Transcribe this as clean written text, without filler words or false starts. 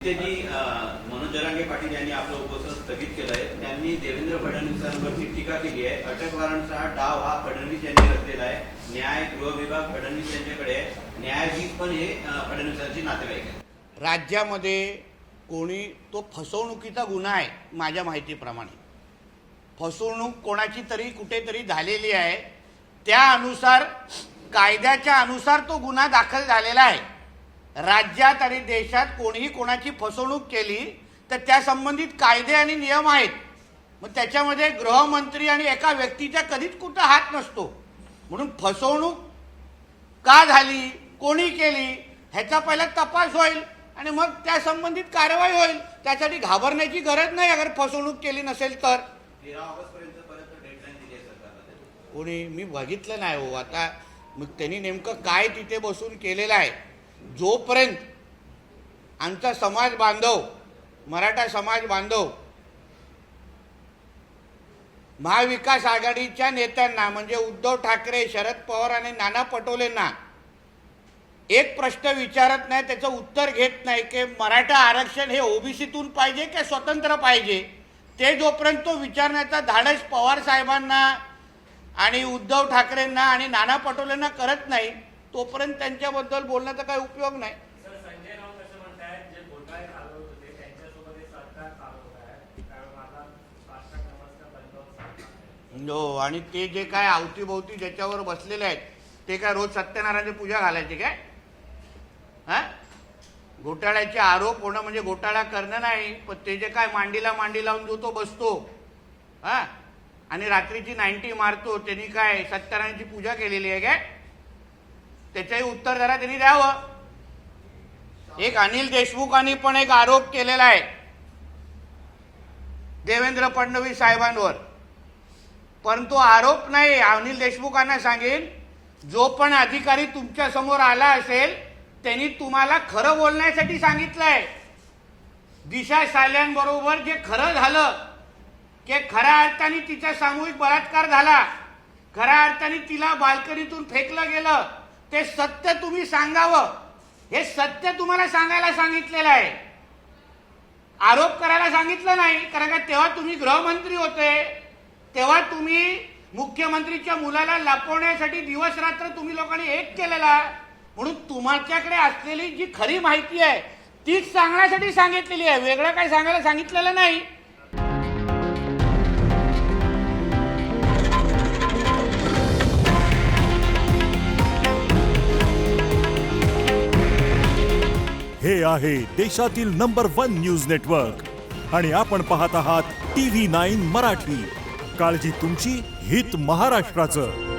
त्यांनी मनोज जरांगे पाटील यांनी आपलं उपोषण स्थगित केलं आहे. त्यांनी देवेंद्र फडणवीसांवरती टीका केली आहे. अटक वॉरंटचा डाव हा फडणवीस यांनी रचलेला आहे. न्याय गृह विभाग फडणवीस यांच्याकडे आहे. न्यायाधीश पण हे फडणवीसांचे नातेवाईक आहेत. राज्यामध्ये कोणी तो फसवणुकीचा गुन्हा आहे. माझ्या माहितीप्रमाणे फसवणूक कोणाची तरी कुठेतरी झालेली आहे. त्या अनुसार कायद्याच्या अनुसार तो गुन्हा दाखल झालेला आहे. राज्यात आणि देशात कोणीही कोणाची फसवणूक केली तर त्या संबंधित कायदे आणि नियम आहेत. मग त्याच्यामध्ये गृहमंत्री आणि एका व्यक्तीचा कधीच कुठं हात नसतो. म्हणून फसवणूक का झाली, कोणी केली ह्याचा पहिला तपास होईल आणि मग त्या संबंधित कारवाई होईल. त्यासाठी घाबरण्याची गरज नाही. अगर फसवणूक केली नसेल तर 13 ऑगस्टपर्यंत परत डेडलाईन दिली आहे सरकारने. कोणी मी बघितलं नाही हो. आता मग त्यांनी नेमकं काय तिथे बसून केलेलं आहे. जोपर्यंत आमचा समाज बांधव, मराठा समाज बांधव महाविकास आघाडीच्या नेत्यांना म्हणजे उद्धव ठाकरे, शरद पवार आणि नाना पटोलेंना एक प्रश्न विचारत नाही, त्याचं उत्तर घेत नाही की मराठा आरक्षण हे ओबीसीतून पाहिजे की स्वतंत्र पाहिजे, ते जोपर्यंत तो विचारण्याचा धाडस पवार साहेबांना आणि उद्धव ठाकरेंना आणि नाना पटोलेंना करत नाही तोपर्यंत त्यांच्याबद्दल बोलण्याचा काही उपयोग नाही. सर, संजय राऊत असं म्हणतात जे घोटाळे चालू होते त्यांच्यासोबत हे सरकार चालवत आहे, कारण आता राष्ट्र क्रमांक बदलवत हो. आणि ते जे काय अवतीभोवती ज्याच्यावर बसलेले आहेत ते काय रोज सत्यनारायणची पूजा घालायची काय? हा, घोटाळ्याचे आरोप होणं म्हणजे घोटाळा करणं नाही. पण ते जे काय मांडीला मांडी लावून जो तो बसतो हा आणि रात्रीची 90 मारतो, त्यांनी काय सत्यनारायणची पूजा केलेली आहे काय? त्याचंही उत्तर जरा त्यांनी द्यावं. एक अनिल देशमुखांनी पण एक आरोप केलेला आहे देवेंद्र फडणवीस साहेबांवर, परंतु आरोप नाही. अनिल देशमुखांना सांगेन, जो पण अधिकारी तुमच्या समोर आला असेल त्यांनी तुम्हाला खरं बोलण्यासाठी सांगितलंय. दिशा साल्यांबरोबर जे खरं झालं की खऱ्या अर्थाने तिचा सामूहिक बलात्कार झाला, खऱ्या अर्थाने तिला बाल्कनीतून फेकलं गेलं, ते सत्य तुम्ही सांगावं. हे सत्य तुम्हाला सांगायला सांगितलेलं आहे, आरोप करायला सांगितलं नाही. कारण का तेव्हा तुम्ही गृहमंत्री होते, तेव्हा तुम्ही मुख्यमंत्रीच्या मुलाला लपवण्यासाठी दिवस रात्र तुम्ही लोकांनी एक केलेला. म्हणून तुमच्याकडे असलेली जी खरी माहिती आहे तीच सांगण्यासाठी सांगितलेली आहे, वेगळं काही सांगायला सांगितलेलं नाही. हे आहे देशातील नंबर 1 न्यूज नेटवर्क आणि आपण पाहत आहात TV9 मराठी. काळजी तुमची, हित महाराष्ट्राचं.